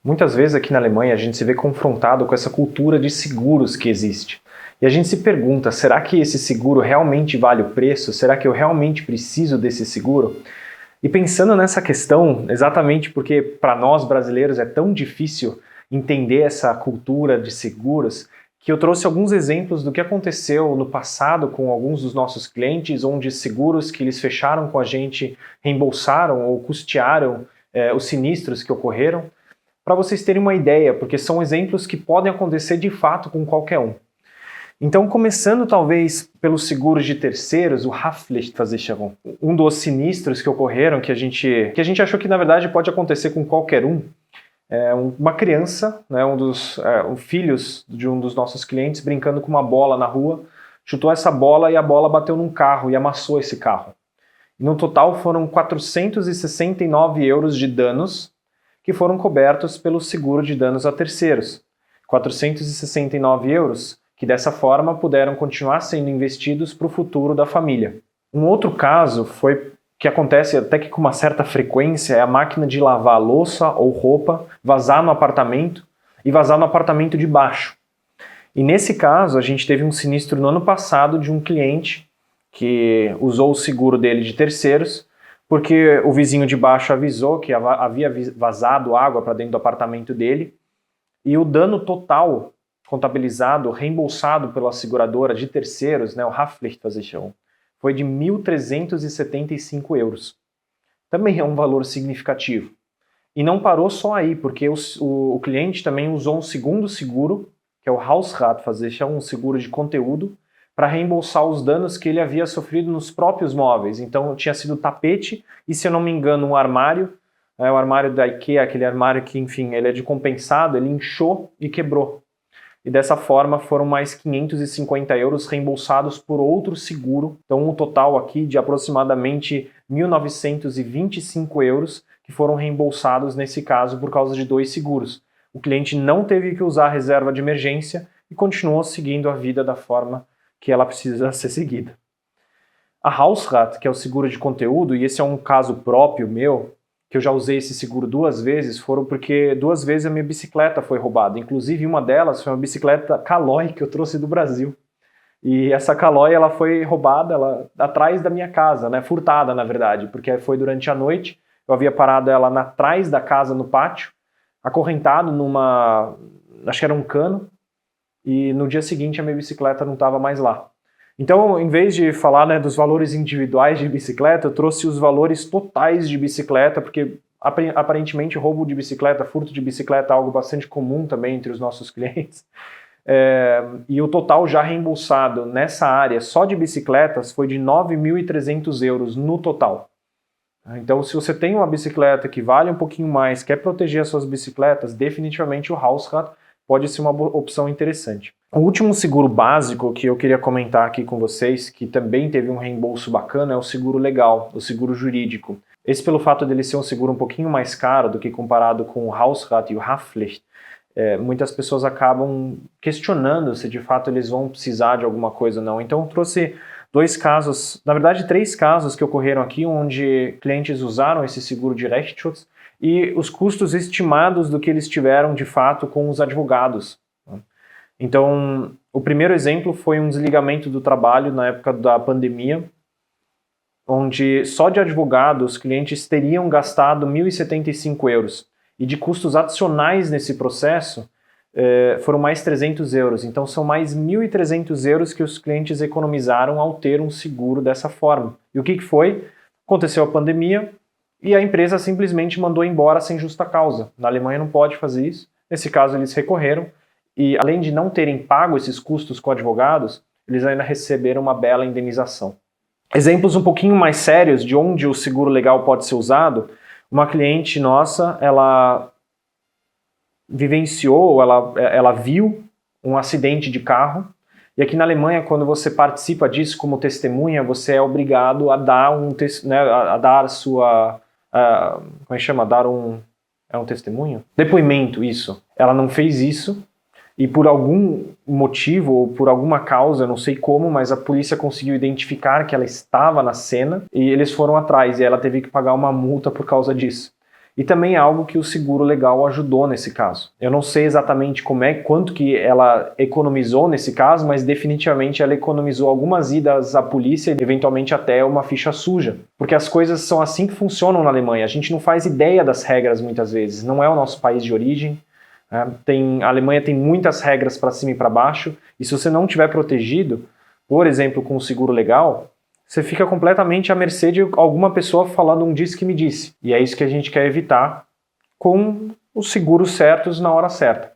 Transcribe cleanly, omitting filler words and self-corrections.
Muitas vezes aqui na Alemanha a gente se vê confrontado com essa cultura de seguros que existe. E a gente se pergunta, será que esse seguro realmente vale o preço? Será que eu realmente preciso desse seguro? E pensando nessa questão, exatamente porque para nós brasileiros é tão difícil entender essa cultura de seguros, que eu trouxe alguns exemplos do que aconteceu no passado com alguns dos nossos clientes, onde seguros que eles fecharam com a gente reembolsaram ou custearam os sinistros que ocorreram, para vocês terem uma ideia, porque são exemplos que podem acontecer de fato com qualquer um. Então, começando talvez pelos seguros de terceiros, o Haftpflichtversicherung, um dos sinistros que ocorreram, que a gente achou que na verdade pode acontecer com qualquer um. Uma criança, né, filhos de um dos nossos clientes, brincando com uma bola na rua, chutou essa bola e a bola bateu num carro e amassou esse carro. E no total foram 469 euros de danos que foram cobertos pelo seguro de danos a terceiros. 469 euros que dessa forma puderam continuar sendo investidos para o futuro da família. Um outro caso que acontece até que com uma certa frequência é a máquina de lavar louça ou roupa vazar no apartamento e vazar no apartamento de baixo. E nesse caso a gente teve um sinistro no ano passado de um cliente que usou o seguro dele de terceiros porque o vizinho de baixo avisou que havia vazado água para dentro do apartamento dele e o dano total contabilizado, reembolsado pela seguradora de terceiros, né, o Haftpflichtversicherung, foi de 1.375 euros. Também é um valor significativo. E não parou só aí, porque o cliente também usou um segundo seguro, que é o Hausratversicherung, um seguro de conteúdo, para reembolsar os danos que ele havia sofrido nos próprios móveis. Então tinha sido tapete e, se eu não me engano, um armário, o armário da IKEA, aquele armário que, enfim, ele é de compensado, ele inchou e quebrou. E dessa forma foram mais 550 euros reembolsados por outro seguro. Então um total aqui de aproximadamente 1.925 euros que foram reembolsados nesse caso por causa de 2 seguros. O cliente não teve que usar a reserva de emergência e continuou seguindo a vida da forma que ela precisa ser seguida. A Hausrat, que é o seguro de conteúdo, e esse é um caso próprio meu, que eu já usei esse seguro 2 vezes, foram porque 2 vezes a minha bicicleta foi roubada. Inclusive uma delas foi uma bicicleta Caloi que eu trouxe do Brasil. E essa Caloi ela foi roubada atrás da minha casa, né? Furtada na verdade, porque foi durante a noite, eu havia parado ela atrás da casa no pátio, acorrentado acho que era um cano, e no dia seguinte a minha bicicleta não estava mais lá. Então, em vez de falar, né, dos valores individuais de bicicleta, eu trouxe os valores totais de bicicleta, porque aparentemente roubo de bicicleta, furto de bicicleta é algo bastante comum também entre os nossos clientes. E o total já reembolsado nessa área só de bicicletas foi de 9.300 euros no total. Então, se você tem uma bicicleta que vale um pouquinho mais, quer proteger as suas bicicletas, definitivamente o Hausrat pode ser uma opção interessante. O último seguro básico que eu queria comentar aqui com vocês, que também teve um reembolso bacana, é o seguro legal, o seguro jurídico. Esse, pelo fato dele ser um seguro um pouquinho mais caro do que comparado com o Hausrat e o Haftpflicht, muitas pessoas acabam questionando se de fato eles vão precisar de alguma coisa ou não. Então eu trouxe 2 casos, na verdade 3 casos que ocorreram aqui, onde clientes usaram esse seguro de Rechtsschutz e os custos estimados do que eles tiveram de fato com os advogados. Então, o primeiro exemplo foi um desligamento do trabalho na época da pandemia, onde só de advogado os clientes teriam gastado 1.075 euros. E de custos adicionais nesse processo foram mais 300 euros. Então são mais 1.300 euros que os clientes economizaram ao ter um seguro dessa forma. E o que foi? Aconteceu a pandemia e a empresa simplesmente mandou embora sem justa causa. Na Alemanha não pode fazer isso. Nesse caso eles recorreram e, além de não terem pago esses custos com advogados, eles ainda receberam uma bela indenização. Exemplos um pouquinho mais sérios de onde o seguro legal pode ser usado. Uma cliente nossa, ela vivenciou, ela viu um acidente de carro, e aqui na Alemanha, quando você participa disso como testemunha, você é obrigado a dar como é que chama? É um testemunho? Depoimento, isso. Ela não fez isso, e por algum motivo ou por alguma causa, não sei como, mas a polícia conseguiu identificar que ela estava na cena e eles foram atrás e ela teve que pagar uma multa por causa disso. e também é algo que o seguro legal ajudou nesse caso. Eu não sei exatamente quanto que ela economizou nesse caso, mas definitivamente ela economizou algumas idas à polícia e eventualmente até uma ficha suja. Porque as coisas são assim que funcionam na Alemanha. A gente não faz ideia das regras muitas vezes, não é o nosso país de origem. A Alemanha tem muitas regras para cima e para baixo, e se você não estiver protegido, por exemplo, com o seguro legal, você fica completamente à mercê de alguma pessoa falando um disse que me disse. E é isso que a gente quer evitar com os seguros certos na hora certa.